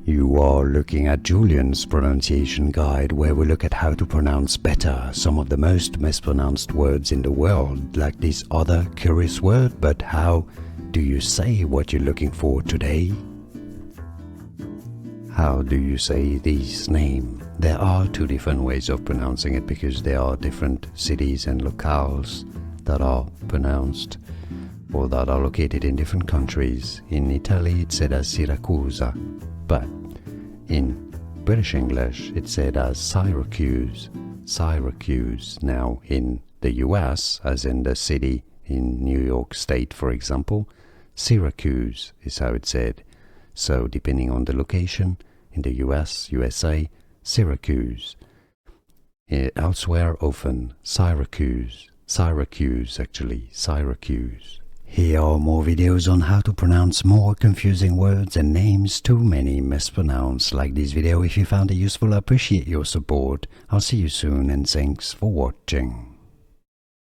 You are looking at Julien's pronunciation guide, where we look at how to pronounce better some of the most mispronounced words in the world, like this other curious word. But how do you say what you're looking for today? How do you say this name? There are two different ways of pronouncing it because there are different cities and locales that are pronounced or that are located in different countries. In Italy it's said as Syracuse, but in British English it's said as Syracuse. Syracuse. Now in the US, as in the city in New York State for example, Syracuse is how it's said. So depending on the location, in the US, USA, Syracuse. Elsewhere often Syracuse. Syracuse actually, Syracuse. Here are more videos on how to pronounce more confusing words and names too many mispronounced. Like this video if you found it useful. I appreciate your support. I'll see you soon and thanks for watching.